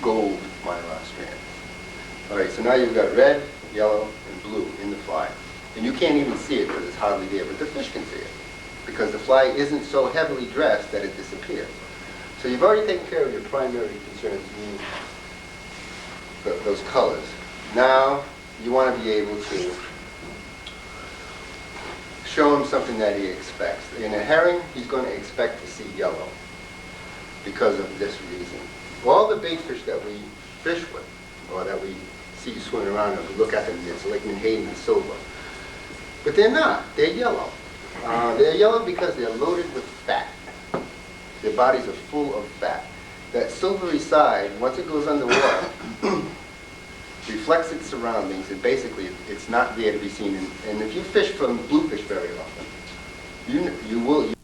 gold mylar strand. All right, so now you've got red, yellow, and blue in the fly. And you can't even see it because it's hardly there, but the fish can see it because the fly isn't so heavily dressed that it disappears. So you've already taken care of your primary concerns, meaning those colors. Now you want to be able to show him something that he expects. In a herring, he's going to expect to see yellow because of this reason. All the bait fish that we fish with, or that we see swimming around and we look at them, it's like menhaden and silver. But they're not. They're yellow. They're yellow because they're loaded with fat. Their bodies are full of fat. That silvery side, once it goes underwater, reflects its surroundings, and basically it's not there to be seen. And if you fish from bluefish very often, you will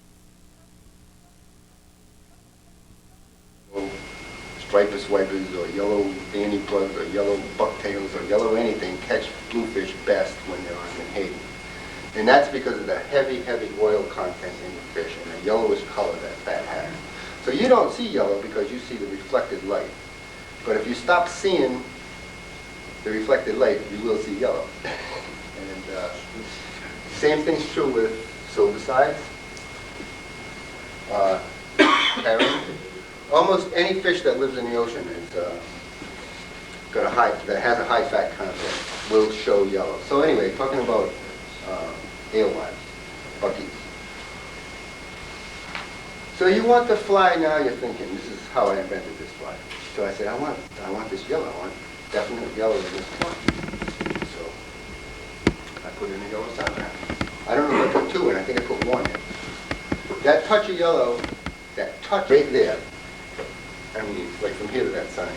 striped swipers or yellow danny plugs or yellow bucktails or yellow anything catch bluefish best when they're on menhaden. And that's because of the heavy, heavy oil content in the fish and the yellowish color that fat has. So you don't see yellow because you see the reflected light. But if you stop seeing the reflected light, you will see yellow. And same thing's true with silver sides, herring. Almost any fish that lives in the ocean is that has a high fat content will show yellow. So anyway, talking about alewives, buckies. So you want the fly. Now you're thinking, this is how I invented this fly. So I said, I want this yellow. I want definite yellow in this fly. So I put in a yellow salmon. I don't know if I put 2 in. I think I put 1 in. That touch of yellow, that touch right there. I mean, like from here to that sign.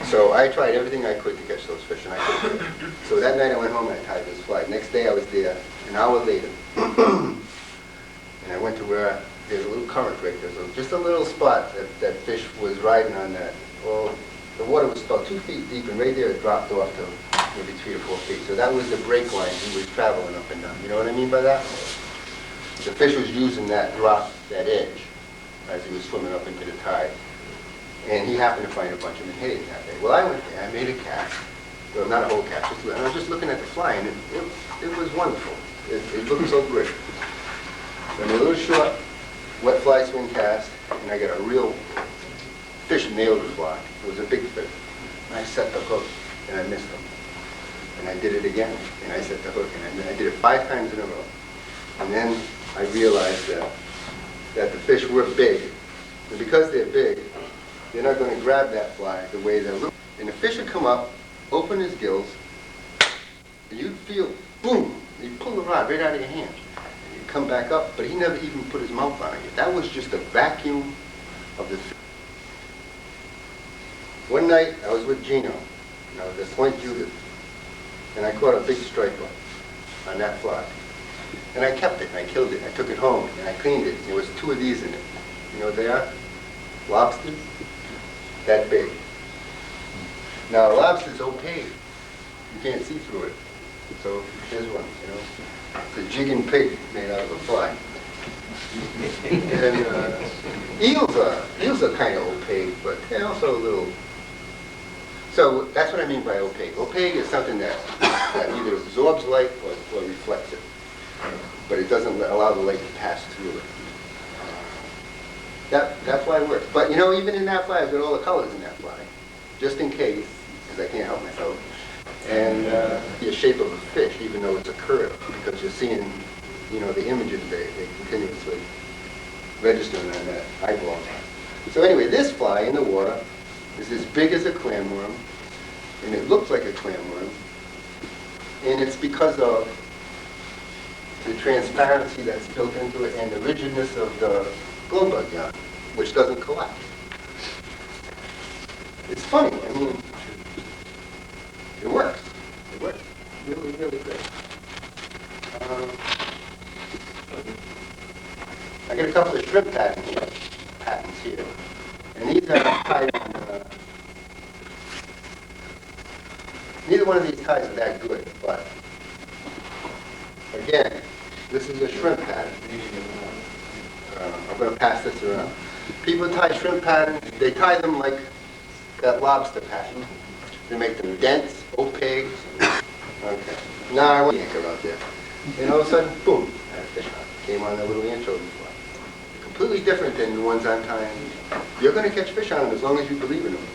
So I tried everything I could to catch those fish, and I couldn't. So that night I went home and I tied this fly. Next day I was there, an hour later, and I went to where there's a little current break. There's just a little spot that fish was riding on that. Well, the water was about 2 feet deep, and right there it dropped off to maybe 3 or 4 feet. So that was the break line he was traveling up and down. You know what I mean by that? The fish was using that drop, that edge, as he was swimming up into the tide. And he happened to find a bunch of menhaden that day. Well, I went there, I made a cast. Well, not a whole cast, and I was just looking at the fly, and it was wonderful. It looked so great. So I made a little short, wet fly swing cast, and I got a real fish nailed the fly. It was a big fish. And I set the hook, and I missed him. And I did it again, and I set the hook, and I did it 5 times in a row. And then I realized that the fish were big. And because they're big, they're not going to grab that fly the way they're little. And the fish would come up, open his gills, and you'd feel, boom, he'd pull the rod right out of your hand. And he'd come back up, but he never even put his mouth on it. That was just a vacuum of the fish. One night, I was with Gino, and I was at Point Judith, and I caught a big striper on that fly. And I kept it, and I killed it, and I took it home, and I cleaned it. There was 2 of these in it. You know what they are? Lobsters. That big. Now, a lobster's opaque. You can't see through it. So, here's one, you know. It's a jigging pig made out of a fly. And eels are kind of opaque, but they're also a little. So that's what I mean by opaque. Opaque is something that either absorbs light or reflects it, but it doesn't allow the light to pass through it. That fly works. But you know, even in that fly, I've got all the colors in that fly, just in case, because I can't help myself. And the shape of a fish, even though it's a curve, because you're seeing, you know, the images they continuously registering on that eyeball. So anyway, this fly in the water is as big as a clamworm, and it looks like a clamworm, and it's because of the transparency that's built into it and the rigidness of the glow bug yarn, which doesn't collapse. It's funny, I mean, it works. It works really, really good. I got a couple of shrimp patents here. And these are tied on, neither one of these ties are that good, but again, this is a shrimp pattern. I'm going to pass this around. People tie shrimp patterns, they tie them like that lobster pattern. They make them dense, opaque. Okay. Now I want to anchor out there. And all of a sudden, boom, I had a fish on. Came on that little anchovy fly. Completely different than the ones I'm tying. You're going to catch fish on them as long as you believe in them.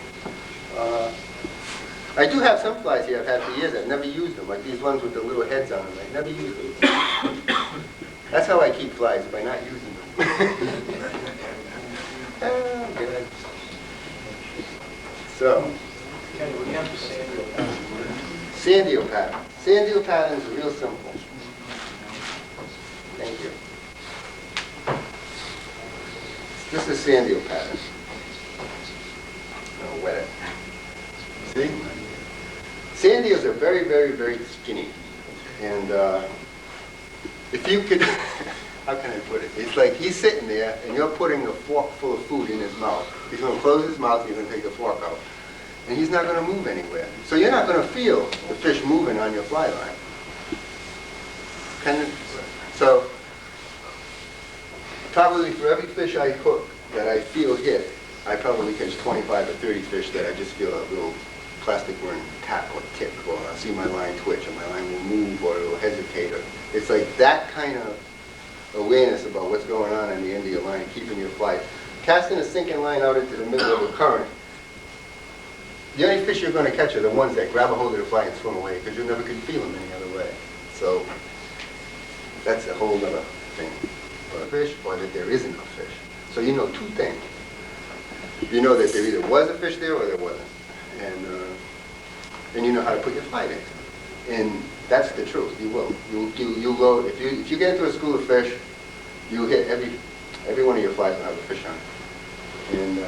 I do have some flies here I've had for years. I've never used them, like these ones with the little heads on them. I've never used them. That's how I keep flies, by not using them. Oh, good. So, sand pattern. Sand patterns are real simple. Thank you. This is sand pattern. I'll wet it. See? Sand eels are very, very, very skinny. And if you could, how can I put it? It's like he's sitting there and you're putting a fork full of food in his mouth. He's going to close his mouth and you're going to take the fork out. And he's not going to move anywhere. So you're not going to feel the fish moving on your fly line. So probably for every fish I hook that I feel hit, I probably catch 25 or 30 fish that I just feel a little plastic worm tap or tick, or I see my line twitch, or my line will move, or it will hesitate. Or it's like that kind of awareness about what's going on in the end of your line, keeping your fly. Casting a sinking line out into the middle of a current, the only fish you're going to catch are the ones that grab a hold of the fly and swim away, because you never can feel them any other way. So that's a whole other thing. For a fish, or that there isn't a fish. So you know two things. You know that there either was a fish there or there wasn't. And you know how to put your fly there. And that's the truth. You will. You'll go, if you get into a school of fish, you'll hit every one of your flies will have a fish on it. And